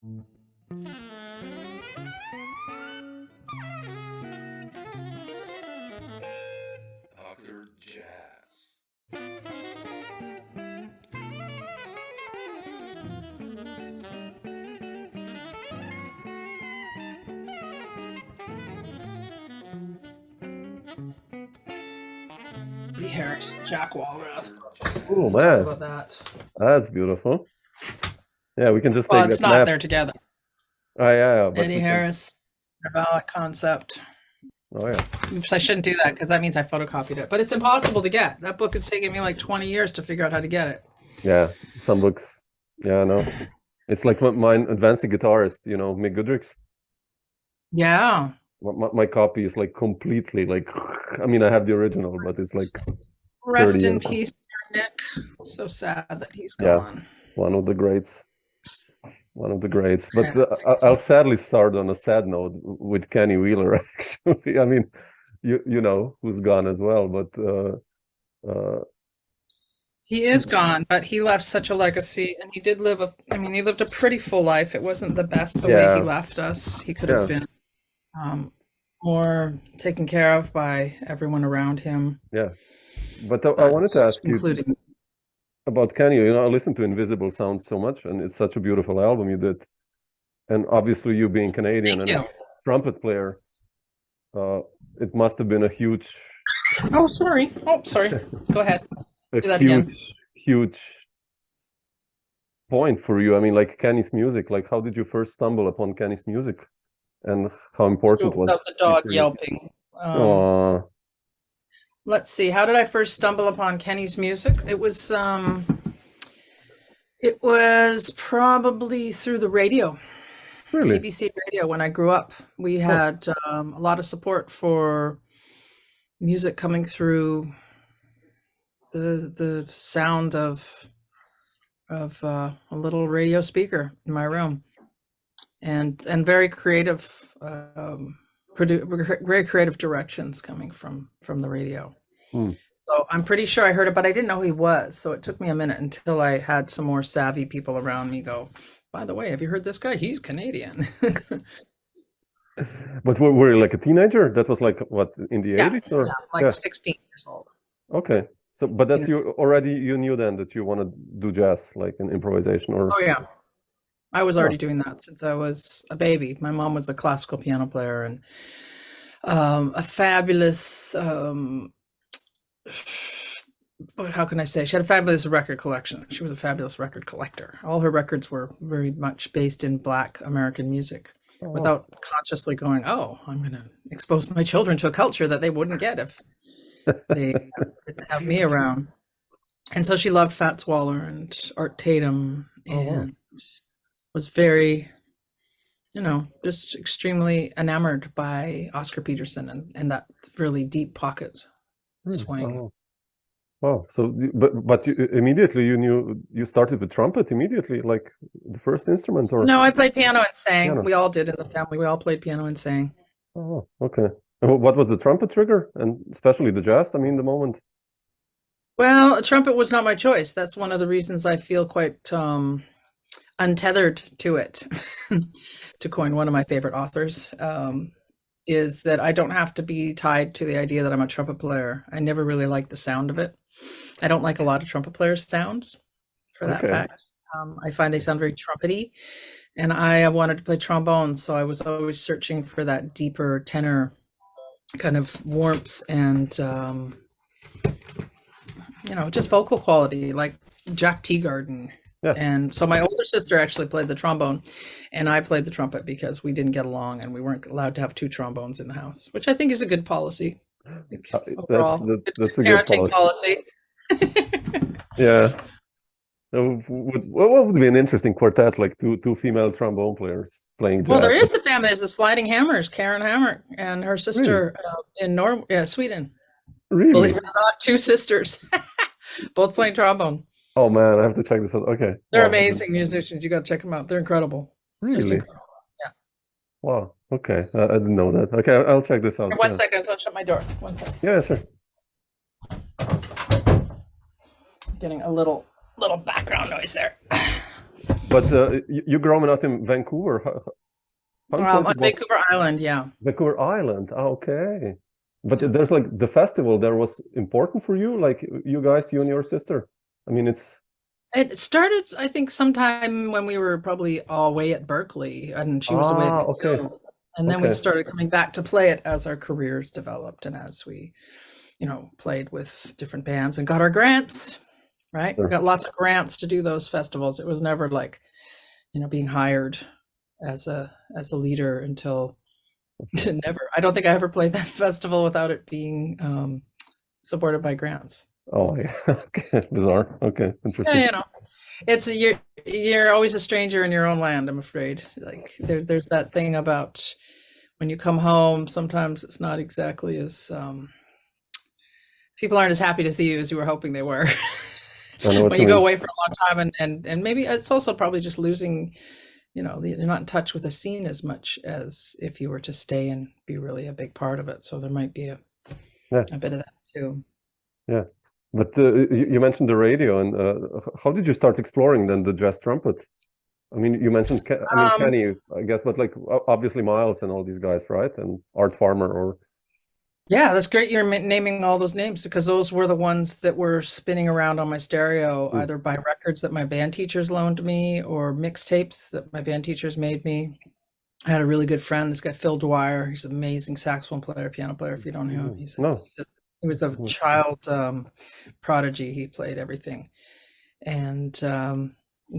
Dr. Jazz. Harris, Jack Walrath. Oh Talk man, about that. that's beautiful. Yeah, we can just Well, take it's that not map. there together. Oh yeah, but Eddie we can- Harris, Vernal concept. Oh yeah. Oops, I shouldn't do that because that means I photocopied it. But it's impossible to get. That book has taken me like 20 years to figure out how to get it. Yeah, some books. Yeah, no. It's like mine, Advancing Guitarist, Mick Goodrick's. Yeah. My copy is like completely like, I mean, I have the original, but it's like Rest 30 in years. peace, Nick. So sad that he's Yeah. gone. One of the greats. One of the greats. But I'll sadly start on a sad note with Kenny Wheeler, actually. I mean, you know who's gone as well, but He is gone, but he left such a legacy, and he did live he lived a pretty full life. It wasn't the best the way Yeah. he left us. He could have been more taken care of by everyone around him. yeah. But I wanted to ask you including about Kenny. I listened to Invisible Sound so much, and it's such a beautiful album you did. And obviously, you being Canadian Thank and you. a trumpet player, it must have been a huge, Oh, sorry. Go ahead. a Do that again. huge point for you. I mean, like Kenny's music. Like, how did you first stumble upon Kenny's music, and how important was Without the dog for you? yelping. Let's see. How did I first stumble upon Kenny's music? It was probably through the radio. Really? CBC radio. When I grew up, we had a lot of support for music coming through the sound of a little radio speaker in my room, and very creative, very creative directions coming from the radio. So I'm pretty sure I heard it, but I didn't know who he was. So it took me a minute until I had some more savvy people around me go, by the way, have you heard this guy? He's Canadian. But were you like a teenager? That was like what, in the 80s? Or? Yeah, like 16 years old. Okay. So, but that's you knew then that you want to do jazz, like an improvisation, or? Oh yeah, I was already doing that since I was a baby. My mom was a classical piano player and a fabulous. But how can I say? She had a fabulous record collection. She was a fabulous record collector. All her records were very much based in Black American music, without consciously going, "Oh, I'm going to expose my children to a culture that they wouldn't get if they didn't have me around." And so she loved Fats Waller and Art Tatum, and was very, just extremely enamored by Oscar Peterson and that really deep pocket swing. Wow. So, but you, immediately you started with trumpet immediately, like the first instrument, or? No, I played piano and sang. Piano. We all did in the family. We all played piano and sang. Oh, okay. What was the trumpet trigger, and especially the jazz? I mean, the moment. Well, a trumpet was not my choice. That's one of the reasons I feel quite untethered to it. To coin one of my favorite authors, is that I don't have to be tied to the idea that I'm a trumpet player. I never really liked the sound of it. I don't like a lot of trumpet players' sounds for that fact. I find they sound very trumpety, and I wanted to play trombone, so I was always searching for that deeper tenor kind of warmth and just vocal quality, like Jack Teagarden. Yeah. And so my older sister actually played the trombone, and I played the trumpet because we didn't get along and we weren't allowed to have two trombones in the house, which I think is a good policy. That's a good policy. Yeah. What would be an interesting quartet, like two female trombone players playing jazz? Well, there is the family. There's the Sliding Hammers, Karen Hammer and her sister in Sweden. Really? Believe it or not, two sisters, both playing trombone. Oh man, I have to check this out. Okay. They're amazing musicians. You got to check them out. They're incredible. Really? Just incredible. Yeah. Wow. Okay. I didn't know that. Okay, I'll check this out. One second. So I'll shut my door. 1 second. Yeah, sure. Getting a little background noise there. But you growing up in Vancouver? How On Vancouver Island, yeah. Vancouver Island. Okay. But there's like the festival there was important for you, like you guys, you and your sister. I mean, It started, I think, sometime when we were probably away at Berkeley, and she was away at okay. McGill. And then we started coming back to play it as our careers developed and as we, played with different bands and got our grants, right? Sure. We got lots of grants to do those festivals. It was never like, being hired as a leader until never. I don't think I ever played that festival without it being supported by grants. Oh, yeah. Okay, bizarre. Okay, interesting. Yeah, it's you're always a stranger in your own land, I'm afraid. Like there's that thing about when you come home, sometimes it's not exactly as people aren't as happy to see you as you were hoping they were. When you go away for a long time, and maybe it's also probably just losing, you're not in touch with the scene as much as if you were to stay and be really a big part of it. So there might be a bit of that too. Yeah. But you mentioned the radio, and how did you start exploring then the jazz trumpet? I mean, you mentioned Kenny, I guess, but like obviously Miles and all these guys, right? And Art Farmer, or yeah, that's great. You're naming all those names because those were the ones that were spinning around on my stereo, either by records that my band teachers loaned me or mixtapes that my band teachers made me. I had a really good friend, this guy Phil Dwyer. He's an amazing saxophone player, piano player. If you don't know him, he was a child prodigy. He played everything, and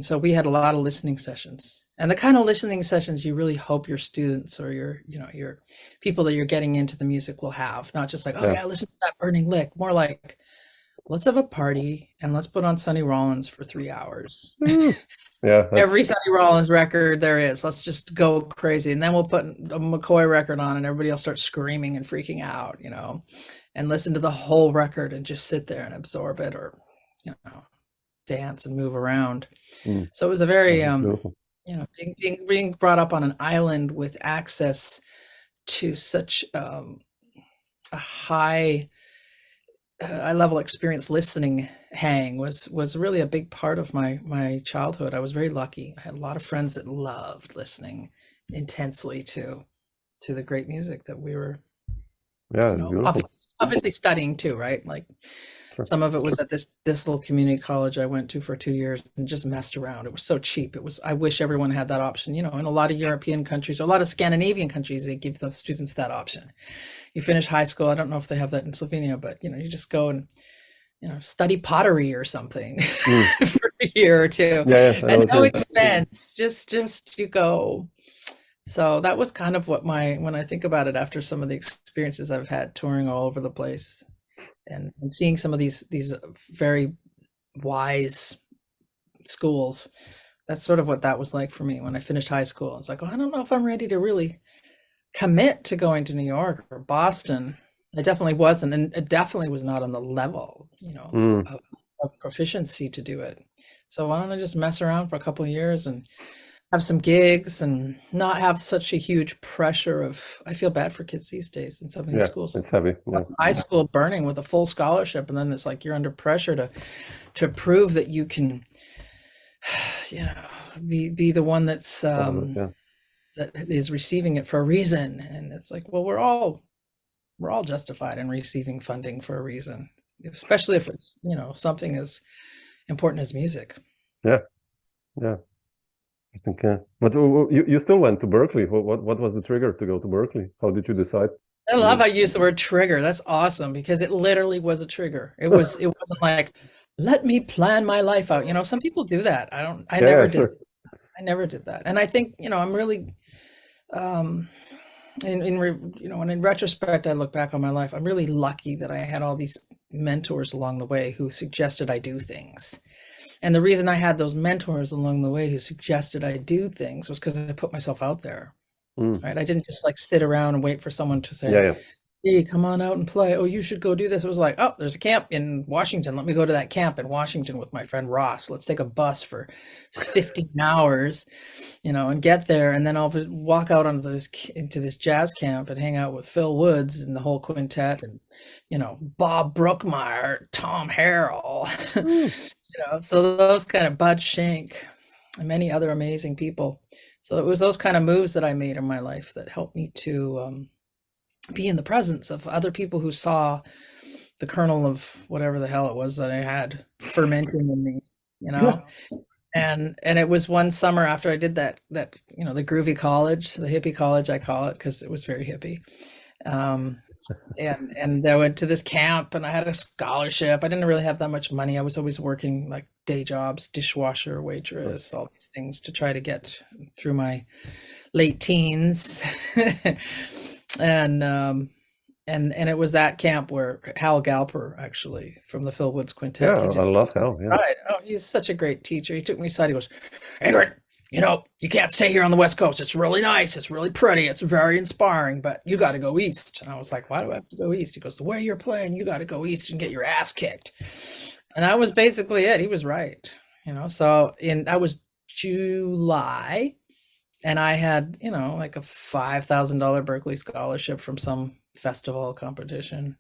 so we had a lot of listening sessions. And the kind of listening sessions you really hope your students or your people that you're getting into the music will have, not just like, oh yeah, listen to that burning lick. More like, let's have a party and let's put on Sonny Rollins for 3 hours. Yeah, every Sonny Rollins record there is. Let's just go crazy, and then we'll put a McCoy record on, and everybody will start screaming and freaking out, and listen to the whole record and just sit there and absorb it, or dance and move around. So it was a very being brought up on an island with access to such a high level experience listening was really a big part of my childhood. I was very lucky. I had a lot of friends that loved listening intensely to the great music that we were obviously studying too, right? Like some of it was at this little community college I went to for 2 years and just messed around. It was so cheap. I wish everyone had that option. In a lot of European countries, a lot of Scandinavian countries, they give the students that option. You finish high school. I don't know if they have that in Slovenia, but you just go and study pottery or something for a year or two, and no expense. Just you go. So that was kind of what when I think about it, after some of the experiences I've had touring all over the place and seeing some of these very wise schools, that's sort of what that was like for me when I finished high school. It's like, I don't know if I'm ready to really commit to going to New York or Boston. I definitely wasn't, and it definitely was not on the level, of proficiency to do it. So why don't I just mess around for a couple of years and have some gigs and not have such a huge pressure of, I feel bad for kids these days in some of these schools. It's heavy. Yeah. High school burning with a full scholarship, and then it's like you're under pressure to prove that you can, be the one that's that is receiving it for a reason. And it's like, well, we're all justified in receiving funding for a reason, especially if it's something as important as music. Yeah. I think, but you still went to Berkeley. What was the trigger to go to Berkeley? How did you decide? I love how you use the word trigger. That's awesome, because it literally was a trigger. It wasn't like, let me plan my life out. Some people do that. I never did that. And I think, I'm really, in retrospect, I look back on my life, I'm really lucky that I had all these mentors along the way who suggested I do things. And the reason I had those mentors along the way who suggested I do things was because I put myself out there, right? I didn't just like sit around and wait for someone to say, hey, come on out and play. Oh, you should go do this. It was like, oh, there's a camp in Washington. Let me go to that camp in Washington with my friend Ross. Let's take a bus for 15 hours, and get there. And then I'll walk out into this jazz camp and hang out with Phil Woods and the whole quintet and, Bob Brookmeyer, Tom Harrell, so those kind of Bud Shank, many other amazing people. So it was those kind of moves that I made in my life that helped me to be in the presence of other people who saw the kernel of whatever the hell it was that I had fermenting in me, you know. And it was one summer after I did that you know, the groovy college, the hippie college I call it, because it was very hippie. And I went to this camp and I had a scholarship. I didn't really have that much money. I was always working like day jobs, dishwasher, waitress, all these things to try to get through my late teens. And it was that camp where Hal Galper, actually, from the Phil Woods Quintet. Yeah, I love Hal. Yeah. Oh, he's such a great teacher. He took me aside. He goes, Ingrid, you know, you can't stay here on the West Coast. It's really nice. It's really pretty. It's very inspiring, but you got to go east. And I was like, why do I have to go east? He goes, the way you're playing, you got to go east and get your ass kicked. And that was basically it. He was right. You know, so that was July, and I had, you know, like a $5,000 Berklee scholarship from some festival competition.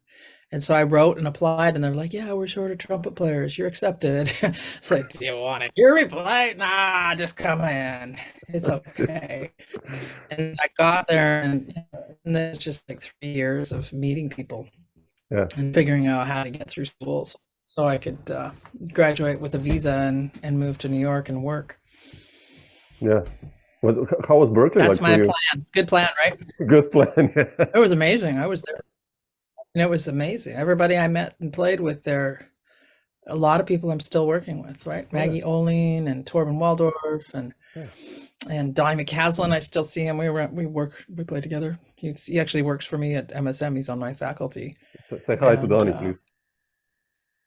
And so I wrote and applied, and they're like, yeah, we're short of trumpet players. You're accepted. It's like, do you want to hear me play? Nah, just come in. It's okay. And I got there, and then it's just like 3 years of meeting people and figuring out how to get through schools so I could graduate with a visa and move to New York and work. Yeah. How was Berklee? That's my plan. Good plan, right? Good plan. It was amazing. I was there. And it was amazing. Everybody I met and played with there, a lot of people I'm still working with, right? Maggie Oline and Torben Waldorf and Donnie McCaslin. I still see him. We play together. He actually works for me at MSM. He's on my faculty. Say hi to Donnie, please.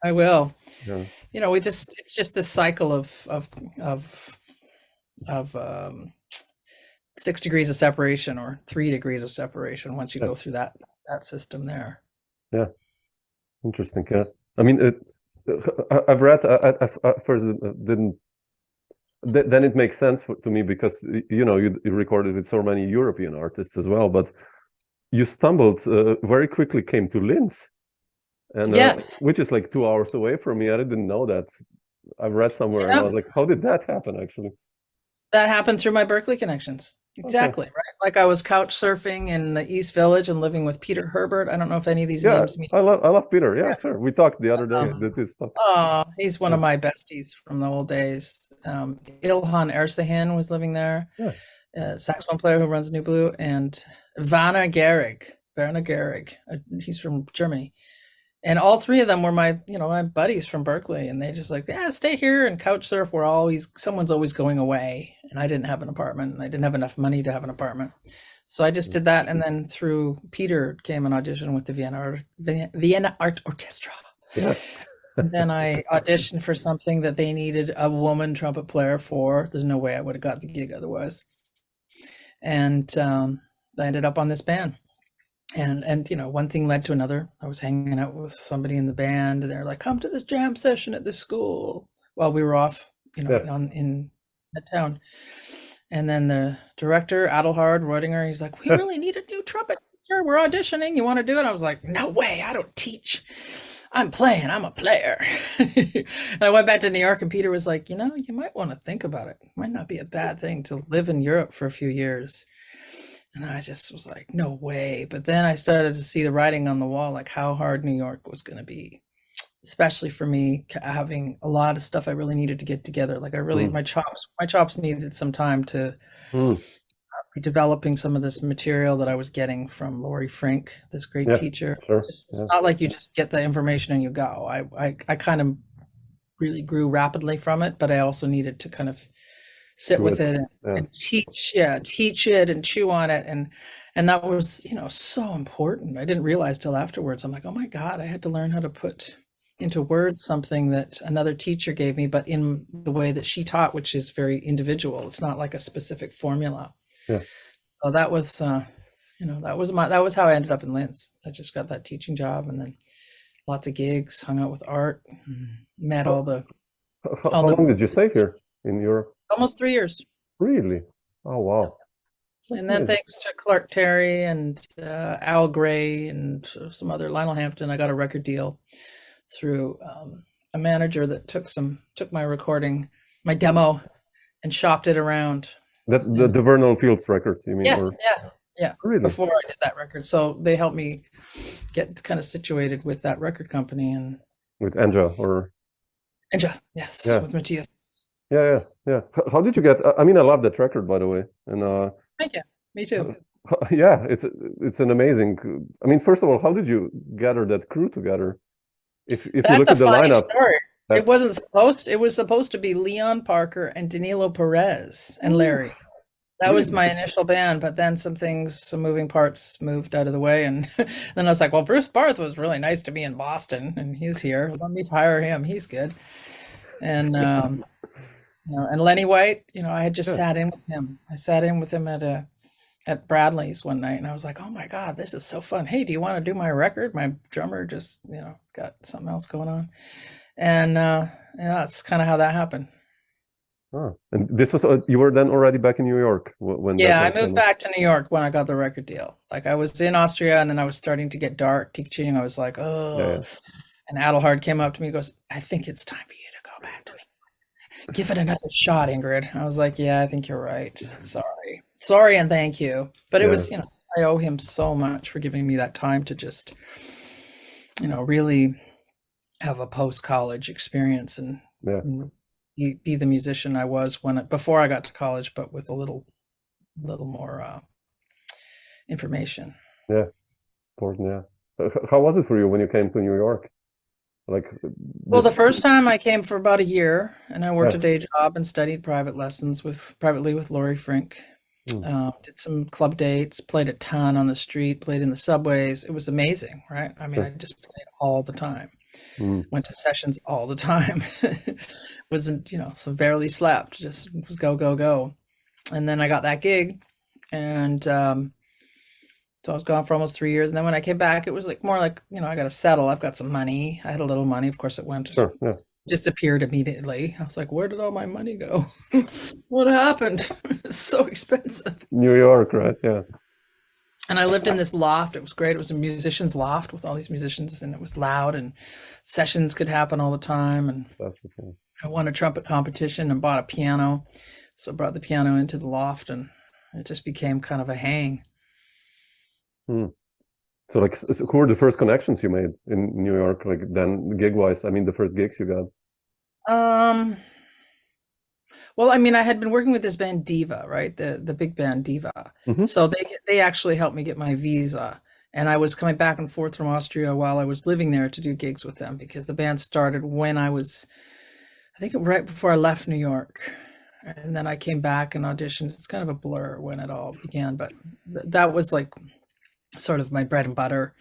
I will. Yeah. You know, it's just this cycle of 6 degrees of separation or 3 degrees of separation once you go through that system there. Yeah, interesting. Yeah, I mean, I've read. At first didn't. Then it makes sense to me because you know you recorded with so many European artists as well, but you stumbled very quickly, came to Linz, and which is like 2 hours away from me. I didn't know that. I've read somewhere, and I was like, how did that happen? Actually, that happened through my Berklee connections. Exactly, right? Like I was couch surfing in the East Village and living with Peter Herbert. I don't know if any of these names mean. I love Peter. Yeah, sure. We talked the other day. This stuff. Oh, he's one of my besties from the old days. Ilhan Ersahin was living there. Saxophone player who runs New Blue, and Werner Gehrig. He's from Germany. And all three of them were my buddies from Berklee, and they just like, yeah, stay here and couch surf. Someone's always going away, and I didn't have an apartment, and I didn't have enough money to have an apartment, so I just did that. And then through Peter came an audition with the Vienna Art Orchestra. Yeah. And then I auditioned for something that they needed a woman trumpet player for. There's no way I would have got the gig otherwise, and I ended up on this band. And you know, one thing led to another. I was hanging out with somebody in the band, and they're like, come to this jam session at this school while we were off, you know, in the town. And then the director, Adelhard Reudinger, he's like, we really need a new trumpet teacher. We're auditioning. You want to do it? I was like, no way. I don't teach. I'm playing. I'm a player. And I went back to New York, and Peter was like, you know, you might want to think about it. It might not be a bad thing to live in Europe for a few years. And I just was like, no way. But then I started to see the writing on the wall, like how hard New York was going to be, especially for me, having a lot of stuff I really needed to get together. Like my chops needed some time to be developing some of this material that I was getting from Laurie Frink, this great teacher. Sure. It's not like you just get the information and you go. I kind of really grew rapidly from it, but I also needed to kind of sit with it and teach it and chew on it, and that was, you know, so important. I didn't realize till afterwards. I'm like, oh my God, I had to learn how to put into words something that another teacher gave me, but in the way that she taught, which is very individual. It's not like a specific formula. So that was that was how I ended up in Linz. I just got that teaching job, and then lots of gigs, hung out with Art, met all the. How long did you stay here in Europe? Almost 3 years. Really? Oh, wow. And then thanks to Clark Terry and Al Gray and some other, Lionel Hampton, I got a record deal through a manager that took my recording, my demo, and shopped it around. That's the Vernal Fields record, you mean? Yeah, yeah. Really? Before I did that record, so they helped me get kind of situated with that record company and with Anja or Anja, yes, with Matthias. Yeah. How did you get? I mean, I love that record, by the way, and thank you. Me too. Yeah, it's an amazing. I mean, first of all, how did you gather that crew together? If you look at the lineup, story. It wasn't supposed. It was supposed to be Leon Parker and Danilo Perez and Larry. That was my initial band, but then some moving parts moved out of the way, and then I was like, well, Bruce Barth was really nice to me in Boston, and he's here. Let me hire him. He's good. And and Lenny White, I had just sat in with him. I sat in with him at Bradley's one night, and I was like, oh my God, this is so fun. Hey, do you want to do my record? My drummer just, got something else going on. And that's kind of how that happened. Oh, and this was, you were then already back in New York when I moved back to New York when I got the record deal. Like I was in Austria, and then I was starting to get dark teaching. I was like, oh, and Adelhard came up to me and goes, I think it's time for you to go back to New York. Give it another shot, Ingrid. I was like, yeah, I think you're right. Sorry and thank you. But it was, I owe him so much for giving me that time to just, really have a post-college experience and be the musician I was before I got to college, but with a little more information. Yeah, important. Yeah. How was it for you when you came to New York? Well, the first time I came for about a year, and I worked a day job and studied private lessons privately with Laurie Frink. Did some club dates, played a ton on the street, played in the subways. It was amazing, right? I mean, I just played all the time. Went to sessions all the time. Wasn't, so barely slept, just was go. And then I got that gig, and so I was gone for almost 3 years. And then when I came back, it was more like, I got to settle. I've got some money. I had a little money. Of course, it went. Sure, yeah. Disappeared immediately. I was like, where did all my money go? What happened? It's so expensive. New York, right? Yeah. And I lived in this loft. It was great. It was a musician's loft with all these musicians, and it was loud, and sessions could happen all the time. And I won a trumpet competition and bought a piano. So I brought the piano into the loft, and it just became kind of a hang. So who were the first connections you made in New York, then gig-wise? I mean, the first gigs you got? Well, I mean, I had been working with this band Diva, right? The big band Diva. So they actually helped me get my visa. And I was coming back and forth from Austria while I was living there to do gigs with them, because the band started when I think right before I left New York. And then I came back and auditioned. It's kind of a blur when it all began, but that was sort of my bread and butter.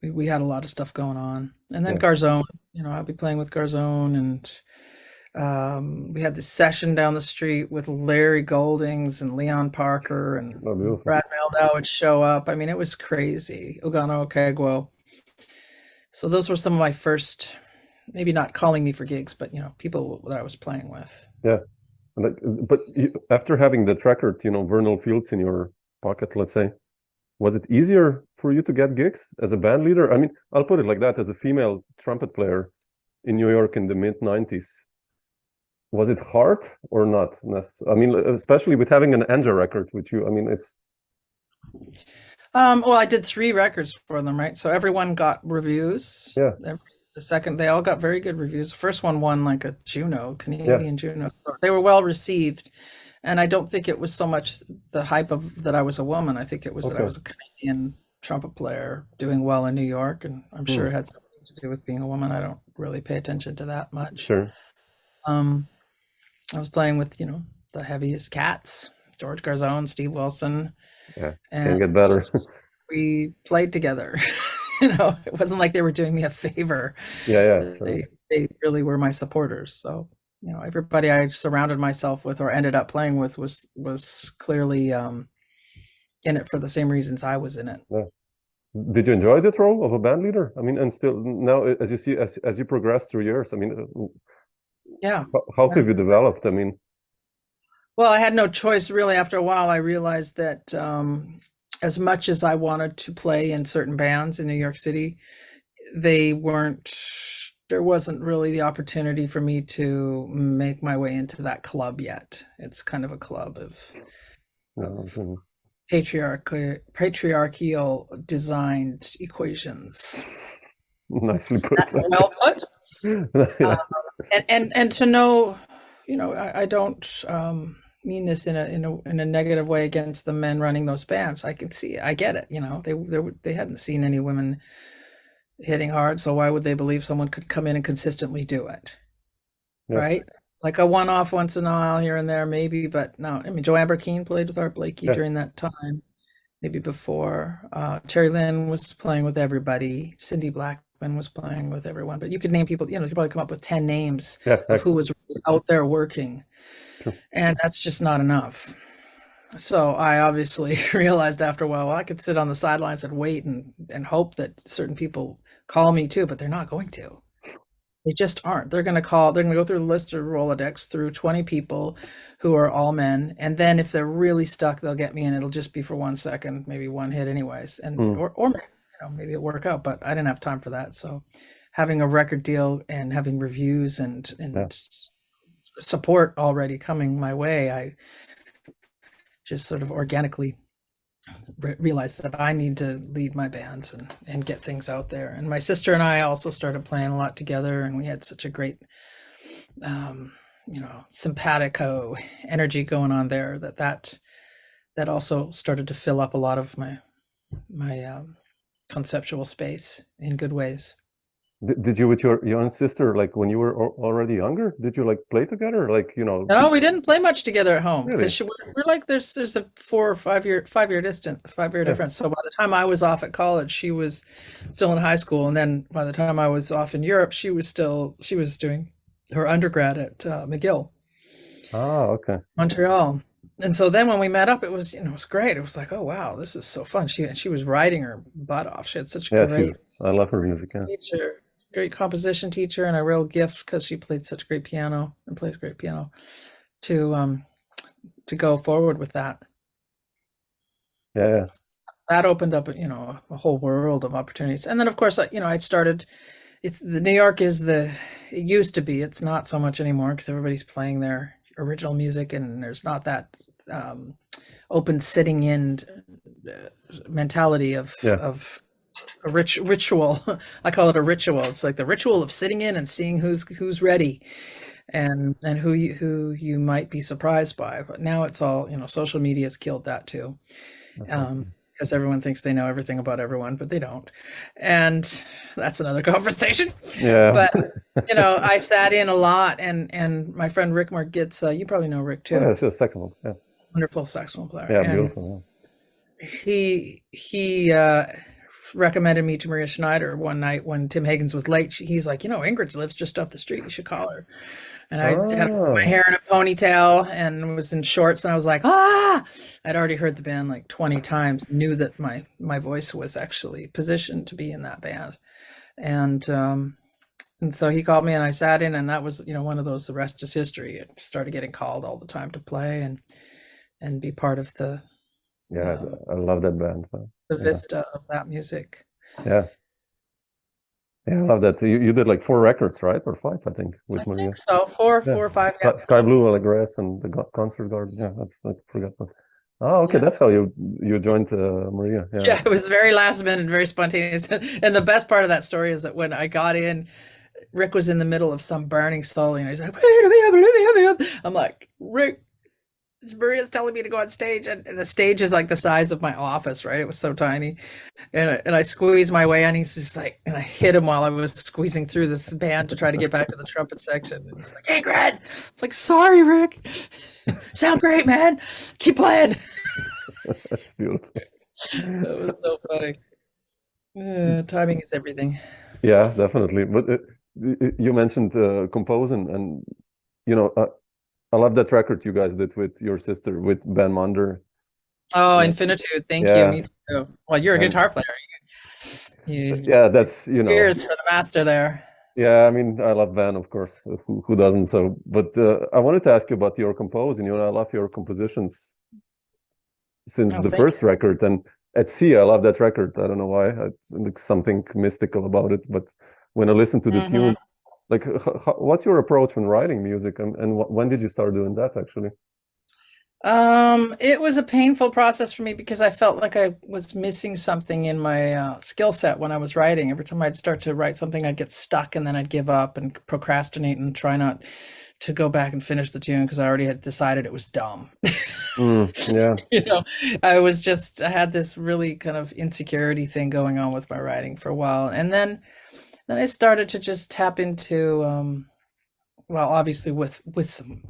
We had a lot of stuff going on. And then Garzone, I'll be playing with Garzone, and we had this session down the street with Larry Goldings and Leon Parker, and Brad Meldau would show up. I mean, it was crazy. Ugano Okegwo. So those were some of my first, maybe not calling me for gigs, but people that I was playing with. Yeah. But after having that record, Vernal Fields in your pocket, let's say, was it easier for you to get gigs as a band leader? I mean, I'll put it like that, as a female trumpet player in New York in the mid-90s. Was it hard or not? I mean, especially with having an Anja record, which it's... Well, I did 3 records for them, right? So everyone got reviews. Yeah. The second, they all got very good reviews. The first one won a Juno, Canadian Juno. They were well received. And I don't think it was so much the hype of that I was a woman. I think it was that I was a Canadian trumpet player doing well in New York. And I'm sure it had something to do with being a woman. I don't really pay attention to that much. Sure. I was playing with, the heaviest cats, George Garzone, Steve Wilson. Yeah, can't get better. We played together. It wasn't like they were doing me a favor. Yeah. Sure. They really were my supporters. So, everybody I surrounded myself with or ended up playing with was clearly in it for the same reasons I was in it. Yeah. Did you enjoy that role of a band leader? I mean, and still now, as you see, as you progress through years, I mean, how have you developed? I mean, well, I had no choice really. After a while, I realized that as much as I wanted to play in certain bands in New York City, they there wasn't really the opportunity for me to make my way into that club yet. It's kind of a club of patriarchal designed equations. Nicely put. Well put. And to know, I don't mean this in a negative way against the men running those bands. I get it. They hadn't seen any women hitting hard, so why would they believe someone could come in and consistently do it? Yeah. Right? Like a one-off once in a while here and there, maybe, but no. I mean, Joanne Burkeen played with Art Blakey during that time, maybe before. Terri Lyne was playing with everybody. Cindy Blackman was playing with everyone. But you could name people, you could probably come up with 10 names of who was really out there working. Sure. And that's just not enough. So I obviously realized after a while, I could sit on the sidelines and wait and hope that certain people call me too, but they're not going to. They just aren't. They're going to go through the list of Rolodex through 20 people who are all men. And then if they're really stuck, they'll get me and it'll just be for 1 second, maybe one hit anyways. And, or maybe it'll work out, but I didn't have time for that. So having a record deal and having reviews and support already coming my way, I just sort of organically realized that I need to lead my bands and get things out there. And my sister and I also started playing a lot together, and we had such a great, simpatico energy going on there that also started to fill up a lot of my conceptual space in good ways. Did you with your young sister, like when you were already younger, did you like play together? No, we didn't play much together at home. Really? We're like, there's a 4 or 5 year difference. So by the time I was off at college, she was still in high school. And then by the time I was off in Europe, she was doing her undergrad at McGill. Oh, okay. Montreal. And so then when we met up, it was, it was great. It was like, oh, wow, this is so fun. She was writing her butt off. She had such great I love her music. Yeah. Teacher. Great composition teacher and a real gift because she played such great piano and plays great piano to go forward with that. Yeah. That opened up, a whole world of opportunities. And then of course, I started, New York it used to be, it's not so much anymore because everybody's playing their original music and there's not that open sitting in mentality of a ritual. I call it a ritual. It's like the ritual of sitting in and seeing who's ready and who you might be surprised by. But now it's all, social media has killed that too. Because everyone thinks they know everything about everyone, but they don't. And that's another conversation. Yeah. But I sat in a lot and my friend Rick Margitz, you probably know Rick too. Yeah, it's a saxophone. Yeah. Wonderful saxophone player. Yeah, and beautiful. Yeah. He recommended me to Maria Schneider one night when Tim Higgins was late. He's like, Ingrid lives just up the street. You should call her. And I had my hair in a ponytail and was in shorts. And I was like, I'd already heard the band like 20 times, knew that my voice was actually positioned to be in that band. And so he called me and I sat in, and that was, one of those, the rest is history. I started getting called all the time to play and be part of the, I love that band. The vista of that music. Yeah, I love that. You did like 4 records, right? Or 5, I think. With Maria. Think so. 4 or 5. Sky Blue, Allegress, and the Concert Garden. Yeah, I forgot that. Oh, okay. Yeah. That's how you joined Maria. Yeah, it was very last minute, very spontaneous. And the best part of that story is that when I got in, Rick was in the middle of some burning solo, and he's like, I'm like, Rick, Maria's telling me to go on stage, and the stage is like the size of my office, right? It was so tiny, and I squeezed my way in. He's just like, and I hit him while I was squeezing through this band to try to get back to the trumpet section. And he's like, "Hey, Ingrid!" It's like, "Sorry, Rick. Sound great, man. Keep playing." That's beautiful. That was so funny. Timing is everything. Yeah, definitely. But you mentioned composing, and I love that record you guys did with your sister, with Ben Munder. Oh, Infinitude. Thank you. Me too. Well, you're a guitar player. That's, Cheers for the master there. Yeah, I mean, I love Ben, of course. Who doesn't? So, but I wanted to ask you about your composing. I love your compositions since the first record. And at Sea, I love that record. I don't know why. It's something mystical about it. But when I listen to the tunes, Like, what's your approach when writing music, and when did you start doing that actually? It was a painful process for me because I felt like I was missing something in my skill set when I was writing. Every time I'd start to write something, I'd get stuck and then I'd give up and procrastinate and try not to go back and finish the tune because I already had decided it was dumb. Yeah. You know, I had this really kind of insecurity thing going on with my writing for a while. And then I started to just tap into, well, obviously with some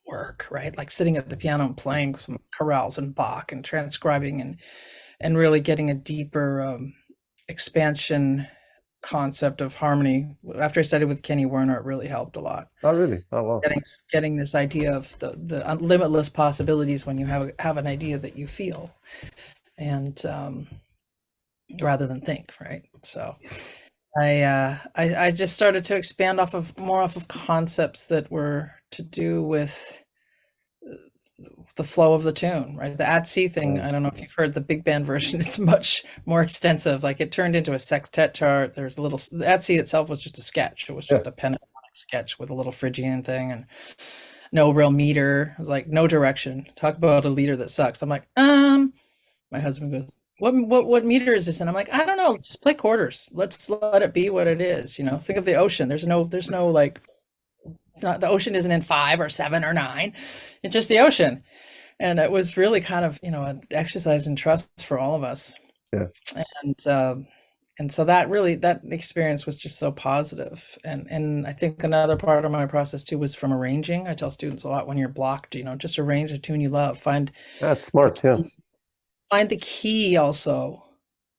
work, right? Like sitting at the piano and playing some chorales and Bach and transcribing and really getting a deeper expansion concept of harmony. After I studied with Kenny Werner, it really helped a lot. Oh, really? Oh, wow. Getting this idea of the limitless possibilities when you have an idea that you feel, and rather than think, right? So I just started to expand more off of concepts that were to do with the flow of the tune, right? The at-sea thing, I don't know if you've heard the big band version, it's much more extensive. Like it turned into a sextet chart. There's a little, the at-sea itself was just a sketch. It was just a pentatonic sketch with a little Phrygian thing and no real meter. It was like no direction. Talk about a leader that sucks. I'm like, my husband goes, what meter is this? And I'm like, I don't know, just play quarters. Let's let it be what it is. You know, think of the ocean. There's no like, it's not, the ocean isn't in 5 or 7 or 9. It's just the ocean. And it was really kind of, an exercise in trust for all of us. Yeah. And so that experience was just so positive. And I think another part of my process too was from arranging. I tell students a lot, when you're blocked, just arrange a tune you love. That's smart. Yeah. Find the key also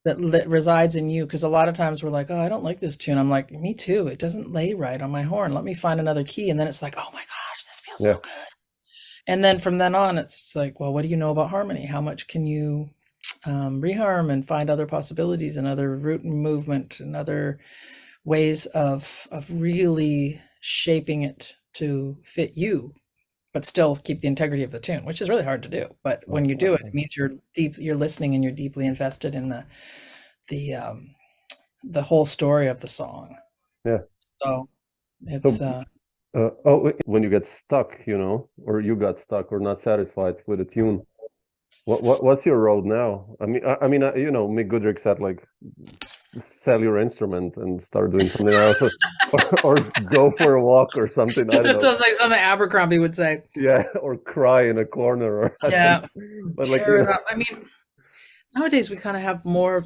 that resides in you, because a lot of times we're like, oh, I don't like this tune. I'm like, me too. It doesn't lay right on my horn. Let me find another key. And then it's like, oh my gosh, this feels so good. And then from then on, it's like, well, what do you know about harmony? How much can you reharm and find other possibilities and other root and movement and other ways of really shaping it to fit you, but still keep the integrity of the tune, which is really hard to do. But when you do it, it means you're listening and you're deeply invested in the whole story of the song. Yeah. So it's when you get stuck, or you got stuck or not satisfied with a tune, what's your road now? I mean, Mick Goodrick said, like, sell your instrument and start doing something else, or go for a walk or something. I don't know. Sounds like something Abercrombie would say. Yeah, or cry in a corner, or but like, I mean, nowadays we kind of have more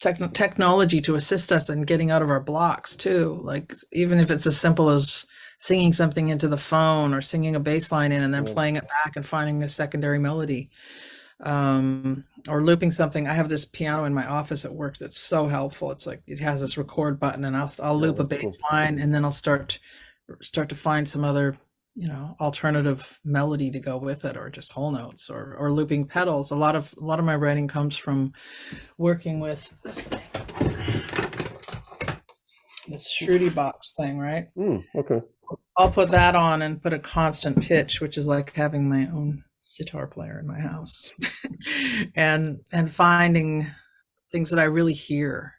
technology to assist us in getting out of our blocks too. Like even if it's as simple as singing something into the phone or singing a bass line in and then playing it back and finding a secondary melody. Or looping something. I have this piano in my office at work that's so helpful. It's like it has this record button, and I'll loop a bass line, and then I'll start to find some other alternative melody to go with it, or just whole notes, or looping pedals. A lot of my writing comes from working with this thing, this Shruti box thing, right? Okay. I'll put that on and put a constant pitch, which is like having my own sitar player in my house, and finding things that I really hear.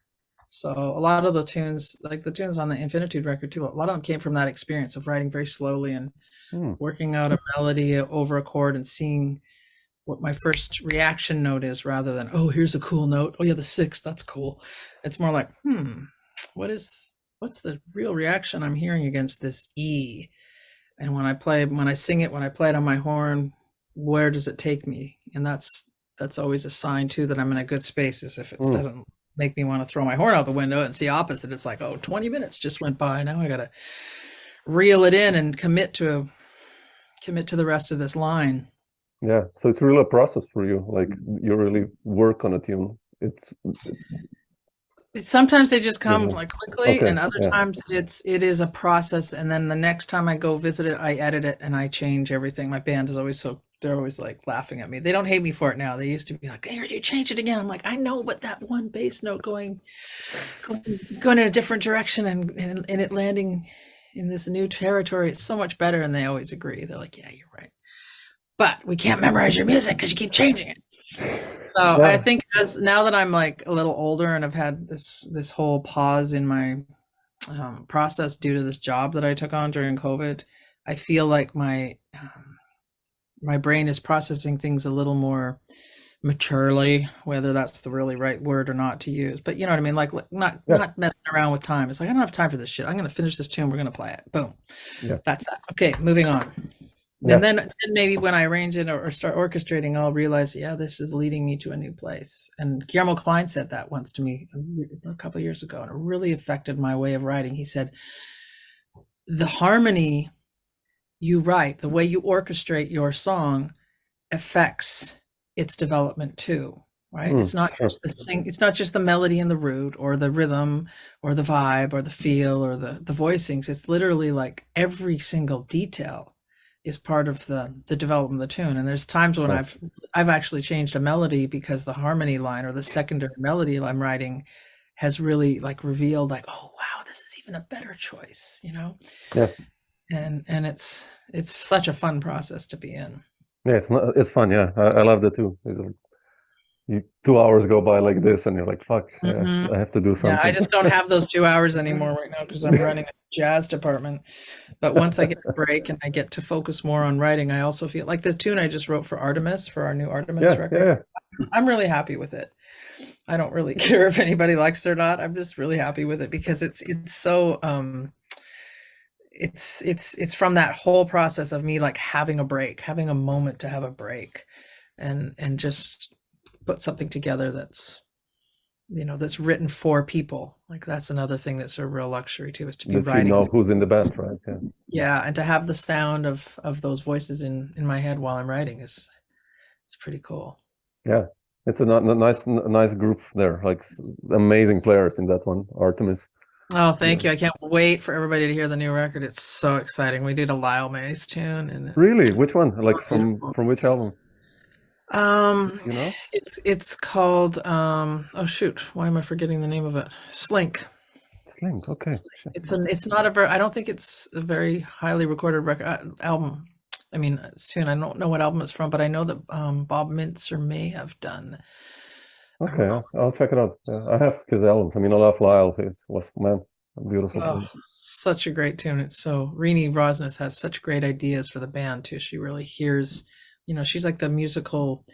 So a lot of the tunes, like the tunes on the Infinitude record too, a lot of them came from that experience of writing very slowly and working out a melody over a chord and seeing what my first reaction note is, rather than, oh, here's a cool note. Oh yeah, the 6th, that's cool. It's more like, what's the real reaction I'm hearing against this E? And when I sing it, when I play it on my horn, where does it take me? And that's always a sign too that I'm in a good space, is if it doesn't make me want to throw my horn out the window. It's the opposite. It's like, oh, 20 minutes just went by. Now I got to reel it in and commit to the rest of this line. Yeah. So it's really a process for you. Like you really work on a tune. Sometimes they just come like quickly, and other times it is a process. And then the next time I go visit it, I edit it and I change everything. My band is always they're always like laughing at me. They don't hate me for it now. They used to be like, hey, you change it again. I'm like, I know, but that one bass note going in a different direction and it landing in this new territory, it's so much better. And they always agree. They're like, yeah, you're right. But we can't memorize your music because you keep changing it. So I think now that I'm like a little older and I've had this whole pause in my process due to this job that I took on during COVID. I feel like my brain is processing things a little more maturely, whether that's the really right word or not to use. But you know what I mean? Like not messing around with time. It's like, I don't have time for this shit. I'm going to finish this tune. We're going to play it. Boom. Yeah. That's that. Okay, moving on. Yeah. And then maybe when I arrange it or start orchestrating, I'll realize, yeah, this is leading me to a new place. And Guillermo Klein said that once to me a couple of years ago, and it really affected my way of writing. He said, the harmony you write, the way you orchestrate your song affects its development too, right? It's not just the thing, it's not just the melody and the root or the rhythm or the vibe or the feel or the voicings. It's literally like every single detail is part of the development of the tune. And there's times when I've actually changed a melody because the harmony line or the secondary melody I'm writing has really like revealed like, oh wow, this is even a better choice, you know? Yeah. And it's such a fun process to be in. Yeah, it's fun. Yeah, I love that too. It's like 2 hours go by like this, and you're like, "Fuck, I have to do something." Yeah, I just don't have those 2 hours anymore right now because I'm running a jazz department. But once I get a break and I get to focus more on writing, I also feel like this tune I just wrote for Artemis, for our new Artemis record. Yeah. I'm really happy with it. I don't really care if anybody likes it or not. I'm just really happy with it because it's so it's from that whole process of me like having a break, having a moment to have a break and just put something together that's, you know, that's written for people. Like that's another thing that's a real luxury too, is to be writing. You know who's in the band, right? Yeah. Yeah, and to have the sound of those voices in my head while I'm writing it's pretty cool. Yeah, it's a nice group there. Like amazing players in that one, Artemis. Oh, thank you. I can't wait for everybody to hear the new record. It's so exciting. We did a Lyle Mays tune. And really? Which one? Like from which album? You know? It's called oh shoot, why am I forgetting the name of it? Slink. Slink, okay. It's not I don't think it's a very highly recorded record album. I mean, tune. I don't know what album it's from, but I know that Bob Mintzer may have done. Okay, I'll check it out. Yeah, I have his albums. I mean, I love Lyle. Was man, beautiful. Oh, such a great tune. It's so Rini Rosnes has such great ideas for the band too. She really hears, you know, she's like the musical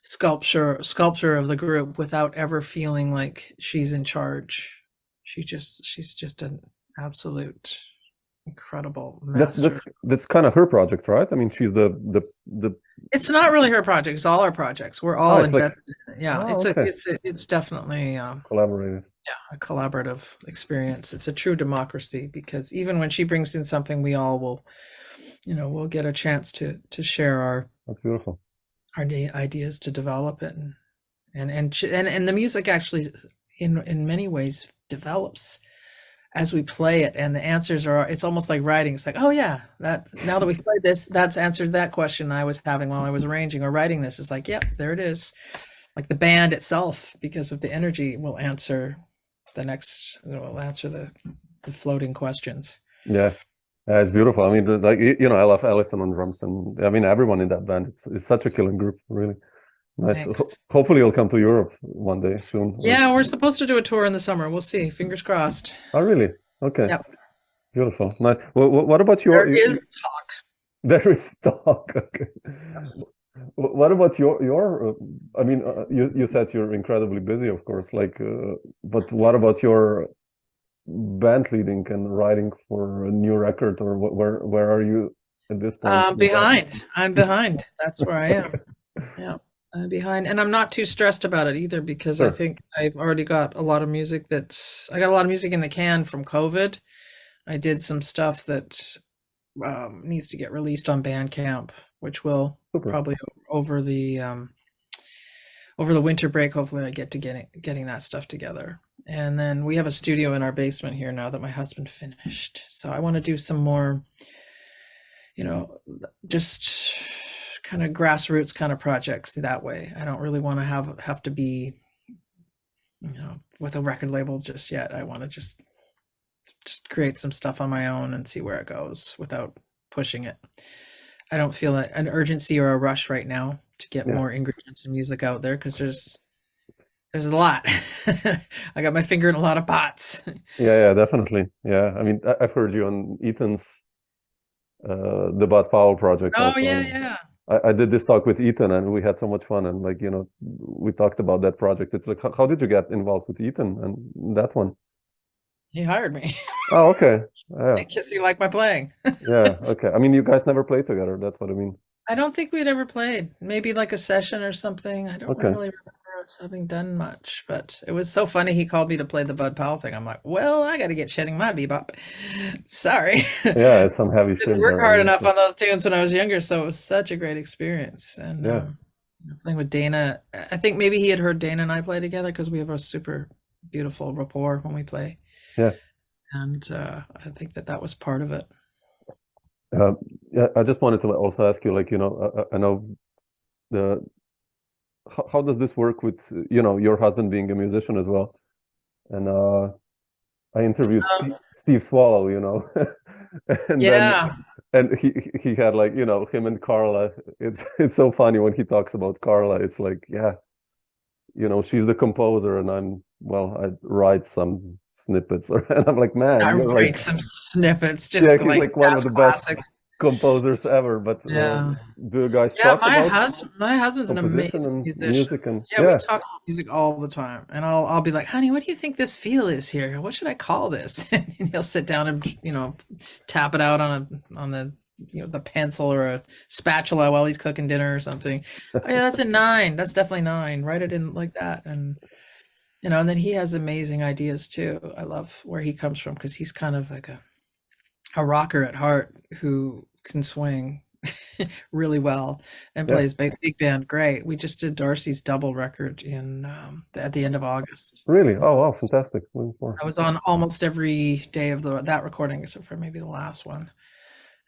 sculpture of the group without ever feeling like she's in charge. She's just an absolute incredible master. That's kind of her project, right? I mean, she's the It's not really her project. It's all our projects. We're all invested in it. Yeah, it's definitely collaborative. Yeah, a collaborative experience. It's a true democracy because even when she brings in something, we all will, you know, we'll get a chance to share our ideas to develop it, and the music actually in many ways develops as we play it, and the answers are, it's almost like writing. It's like, oh yeah, that now that we've played this, that's answered that question I was having while I was arranging or writing this. It's like, yep, there it is. Like the band itself, because of the energy, will answer the floating questions. Yeah, it's beautiful. I mean, like, you know, I love Allison on drums, and I mean everyone in that band. It's such a killing group, really. Nice. Hopefully you'll come to Europe one day soon. Yeah, we're supposed to do a tour in the summer. We'll see. Fingers crossed. Oh, really? Okay. Yep. Beautiful. Nice. Well, what about your... There is talk. There is talk. Okay. Yes. What about your I mean, you said you're incredibly busy, of course, like, but what about your band leading and writing for a new record, or where are you at this point? Behind. I'm behind. That's where I am. Yeah. I'm behind, and I'm not too stressed about it either because I think I've already got a lot of music I got a lot of music in the can from COVID. I did some stuff that needs to get released on Bandcamp, which will probably over the winter break. Hopefully, I get to getting that stuff together. And then we have a studio in our basement here now that my husband finished. So I want to do some more, you know, just kind of grassroots kind of projects that way. I don't really want to have to be, you know, with a record label just yet. I want to just create some stuff on my own and see where it goes without pushing it. I don't feel an urgency or a rush right now to get more Ingrid Jensen music out there because There's a lot. I got my finger in a lot of pots. Yeah, definitely. Yeah, I mean, I've heard you on Ethan's the Bud Powell project Oh also. yeah. I did this talk with Ethan, and we had so much fun, and like, we talked about that project. It's like, how did you get involved with Ethan and that one? He hired me. Oh, okay. Yeah, Because he liked my playing. yeah, okay. I mean, you guys never played together. That's what I mean. I don't think we'd ever played. Maybe like a session or something. I don't Okay. really remember us having done much, but it was so funny. He called me to play the Bud Powell thing. I'm like, well, I got to get shedding my bebop. Sorry. Yeah, it's some heavy Didn't shit. work hard enough on those tunes when I was younger, so it was such a great experience. And Yeah. playing with Dana, I think maybe he had heard Dana and I play together because we have a super beautiful rapport when we play. Yeah. And I think that was part of it. Yeah, I just wanted to also ask you, like, I know how does this work with, your husband being a musician as well? And I interviewed Steve Swallow, and Yeah. and he had, like, him and Carla. It's so funny when he talks about Carla. It's like, yeah, she's the composer, and I write some snippets, and I'm like, man, I you're write like, some snippets, just yeah, he's like one of the classic. best composers ever. But Yeah. do you guys Yeah, talk about my husband's an composition amazing and musician. music? And Yeah, we talk about music all the time, and I'll be like, honey, what do you think this feel is here? What should I call this? And he'll sit down and tap it out on the the pencil or a spatula while he's cooking dinner or something. Oh yeah, that's a 9. That's definitely 9. Write it in like that. And and then he has amazing ideas too. I love where he comes from because he's kind of like a rocker at heart who can swing really well and plays big band great. We just did Darcy's double record at the end of August. Really? Oh wow, fantastic. I was on almost every day of that recording except for maybe the last one.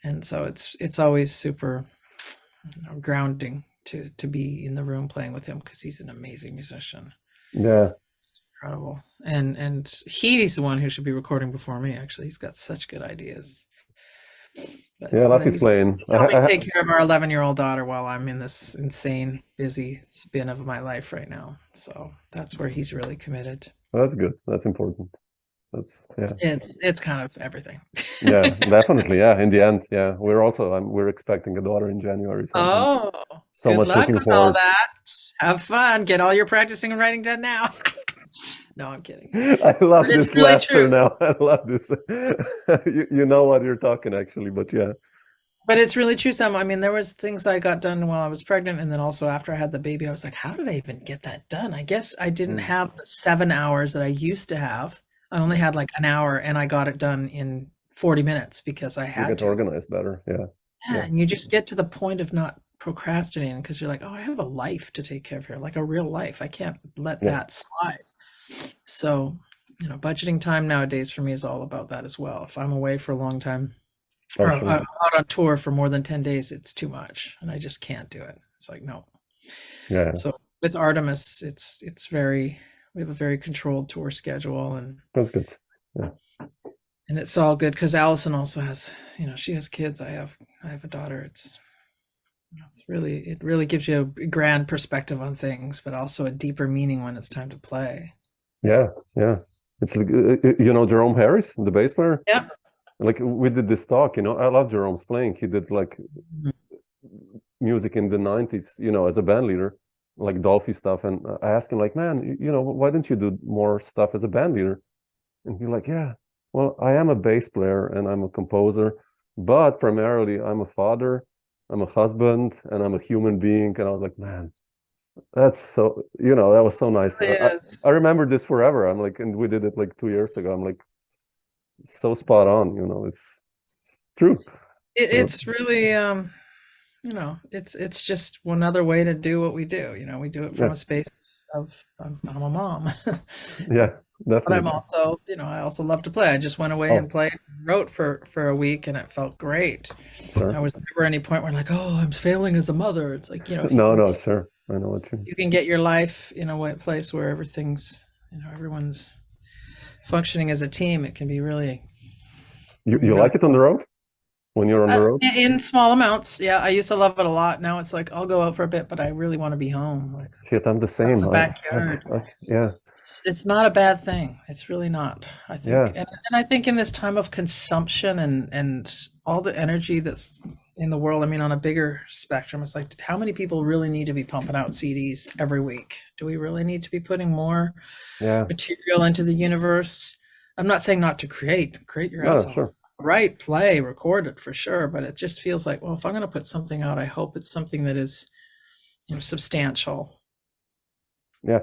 And so it's always super grounding to be in the room playing with him because he's an amazing musician. Yeah. Incredible. And he's the one who should be recording before me, actually. He's got such good ideas. But, yeah, I love his playing. I take care of our 11-year-old daughter while I'm in this insane, busy spin of my life right now. So that's where he's really committed. Well, that's good. That's important. It's kind of everything. Yeah, definitely. Yeah, in the end, yeah. We're expecting a daughter in January. So so much looking forward. All that. Have fun. Get all your practicing and writing done now. No, I'm kidding. I love this really laughter true. now. I love this. You know what you're talking, actually, but yeah. But it's really true, Sam. I mean, there was things I got done while I was pregnant, and then also after I had the baby, I was like, how did I even get that done? I guess I didn't have the 7 hours that I used to have. I only had like an hour, and I got it done in 40 minutes because I had to. Organized better, yeah. Yeah, and you just get to the point of not procrastinating because you're like, oh, I have a life to take care of here, like a real life. I can't let that slide. So, budgeting time nowadays for me is all about that as well. If I'm away for a long time or out on tour for more than 10 days, it's too much and I just can't do it. It's like, no. Yeah. So with Artemis, we have a very controlled tour schedule, and that's good. Yeah. And it's all good because Allison also has, she has kids. I have a daughter. It really gives you a grand perspective on things, but also a deeper meaning when it's time to play. Yeah. It's like, Jerome Harris, the bass player. Yeah. Like we did this talk, I love Jerome's playing. He did like music in the 90s, as a band leader, like Dolphy stuff. And I asked him, like, man, why didn't you do more stuff as a band leader? And he's like, yeah, well, I am a bass player and I'm a composer, but primarily I'm a father, I'm a husband, and I'm a human being. And I was like, man, that's so, that was so nice. Yes. I remember this forever. I'm like, and we did it like 2 years ago. I'm like, so spot on, it's true. It's really, it's just one other way to do what we do. We do it from a space of, I'm a mom. Yeah, definitely. But I'm also, I also love to play. I just went away and played, wrote for a week, and it felt great. Sure. I was never any point where I'm like, oh, I'm failing as a mother. It's like, no, sure. I know what you mean. You can get your life in a place where everything's, everyone's functioning as a team. It can be really. You like it on the road? when you're on the road? In small amounts. Yeah, I used to love it a lot. Now it's like I'll go out for a bit, but I really want to be home. Like Shit, I'm the same. the backyard. Yeah, It's not a bad thing. It's really not. I think, yeah, and I think in this time of consumption and all the energy that's in the world, I mean, on a bigger spectrum, it's like, how many people really need to be pumping out CDs every week? Do we really need to be putting more yeah. material into the universe? I'm not saying not to create your ass off. Sure. Write, play, record it for sure, but it just feels like, well, if I'm going to put something out, I hope it's something that is, substantial. Yeah.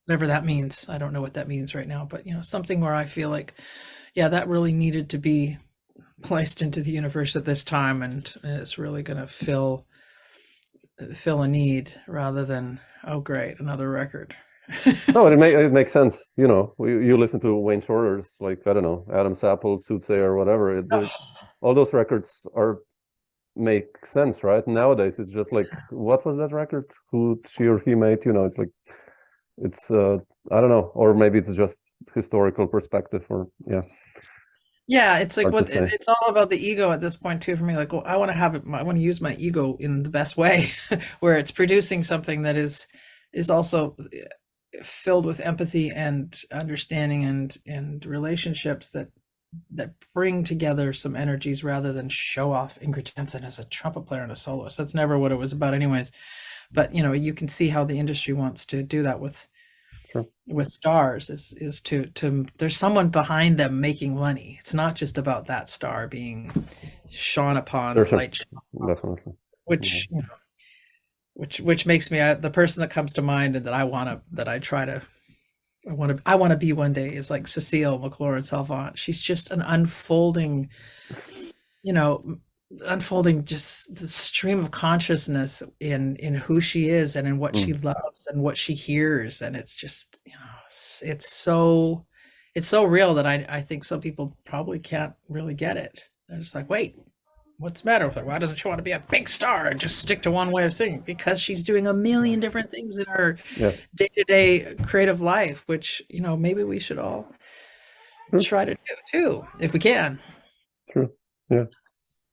Whatever that means. I don't know what that means right now, but something where I feel like, yeah, that really needed to be placed into the universe at this time, and it's really going to fill a need rather than, oh great, another record. No, it makes sense. You listen to Wayne Shorter's, like, I don't know, Adam Sapple, Soothsayer, or whatever. All those records make sense, right? Nowadays, it's just like, what was that record? Who she or he made? It's like, it's I don't know, or maybe it's just historical perspective, or yeah, it's like it's all about the ego at this point too for me. Like, well, I want to use my ego in the best way, where it's producing something that is also filled with empathy and understanding and relationships that bring together some energies rather than show off Ingrid Jensen as a trumpet player and a soloist. That's never what it was about anyways. But you can see how the industry wants to do that with stars is to there's someone behind them making money. It's not just about that star being shone upon light channel, definitely. Which makes me the person that comes to mind and that I want to be one day is like Cecile McLaurin Salvant. She's just an unfolding just the stream of consciousness in who she is and in what she loves and what she hears, and it's just it's so real that I think some people probably can't really get it. They're just like, wait, what's the matter with her? Why doesn't she want to be a big star and just stick to one way of singing? Because she's doing a million different things in her day-to-day creative life, which maybe we should all try to do too, if we can. True. Yeah.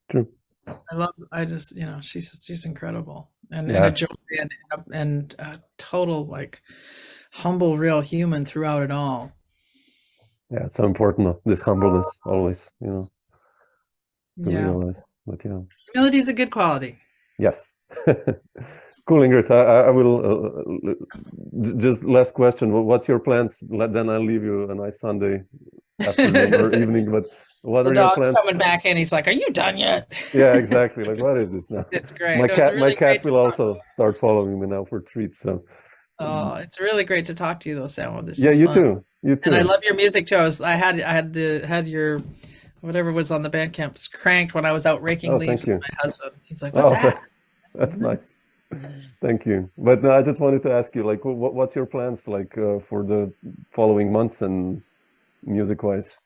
True. She's incredible and a joy and a total like humble, real human throughout it all. Yeah, it's so important, this humbleness always, to realize. But humility is a good quality. Yes. Cool, Ingrid. I will just last question. What's your plans? Then I'll leave you a nice Sunday afternoon or evening. But what are your plans? Coming back in, he's like, "Are you done yet?" Yeah, exactly. Like, what is this now? It's great. My cat will also start following me now for treats. So. Oh, it's really great to talk to you, though, Samo. This is fun. Too. You too. And I love your music too. I had your whatever was on the Bandcamp cranked when I was out raking leaves with my husband. He's like, "What's that?" That's nice. Thank you. But no, I just wanted to ask you, like, what's your plans like for the following months and music-wise?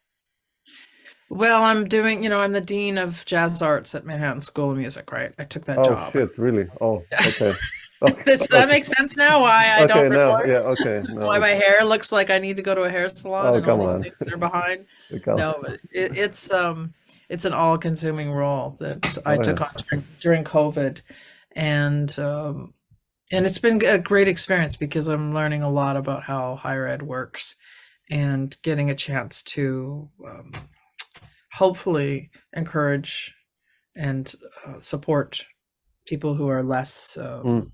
Well, I'm doing, I'm the Dean of Jazz Arts at Manhattan School of Music, right? I took that job. Oh, shit, really? Oh, okay. Does that make sense now? Why I don't record? Okay. No, why my hair looks like I need to go to a hair salon and come all on. these things are behind? No, but it's an all-consuming role that I took on during COVID. And it's been a great experience because I'm learning a lot about how higher ed works and getting a chance to hopefully encourage and support people who are less who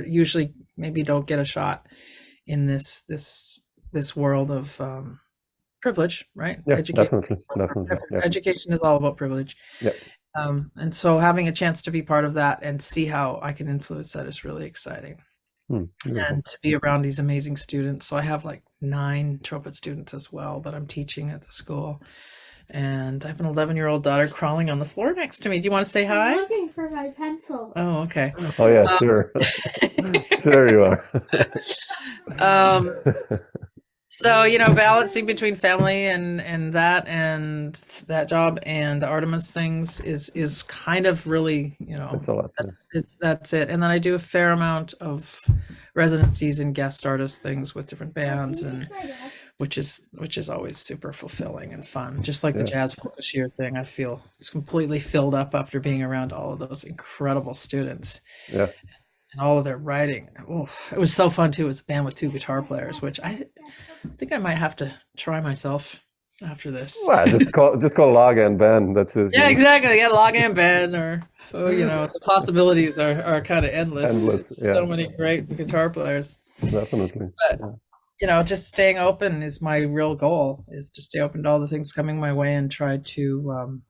usually maybe don't get a shot in this world of privilege, right? Yeah, definitely. Yeah. Education is all about privilege. Yeah. And so having a chance to be part of that and see how I can influence that is really exciting. And to be around these amazing students. So I have like 9 trumpet students as well that I'm teaching at the school. And I have an 11-year-old daughter crawling on the floor next to me. Do you want to say hi? I'm looking for my pencil. Oh, okay. Oh, yeah, sure. Sure you are. So, balancing between family and that job and the Artemis things is kind of really, It's a lot. That's it. And then I do a fair amount of residencies and guest artist things with different bands and which is always super fulfilling and fun. Just like the Yeah. jazz focus year thing, I feel it's completely filled up after being around all of those incredible students Yeah. and all of their writing. Oh, it was so fun too. It was a band with 2 guitar players, which I think I might have to try myself after this. Well, just call Lage and band. That's it. Yeah, exactly. Yeah, Lage and Ben, or the possibilities are kind of endless. Endless, yeah. So many great guitar players. Definitely. But just staying open is my real goal. Is to stay open to all the things coming my way and try to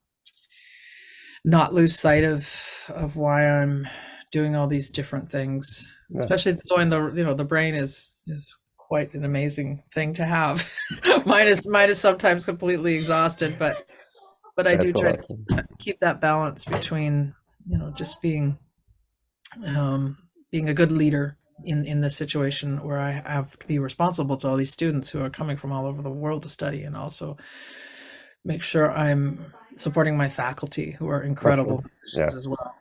not lose sight of why I'm doing all these different things. Yeah. Especially knowing the brain is quite an amazing thing to have. mine is sometimes completely exhausted, but I do try to keep that balance between just being a good leader in this situation where I have to be responsible to all these students who are coming from all over the world to study, and also make sure I'm supporting my faculty who are incredible as well.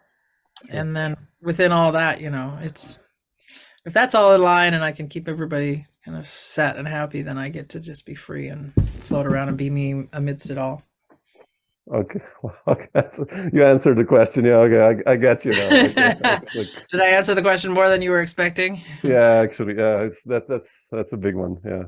And then within all that, it's, if that's all in line and I can keep everybody kind of set and happy, then I get to just be free and float around and be me amidst it all. Okay. So you answered the question. Yeah. Okay. I get you now. Did I answer the question more than you were expecting? Yeah. Actually, yeah. That's a big one. Yeah.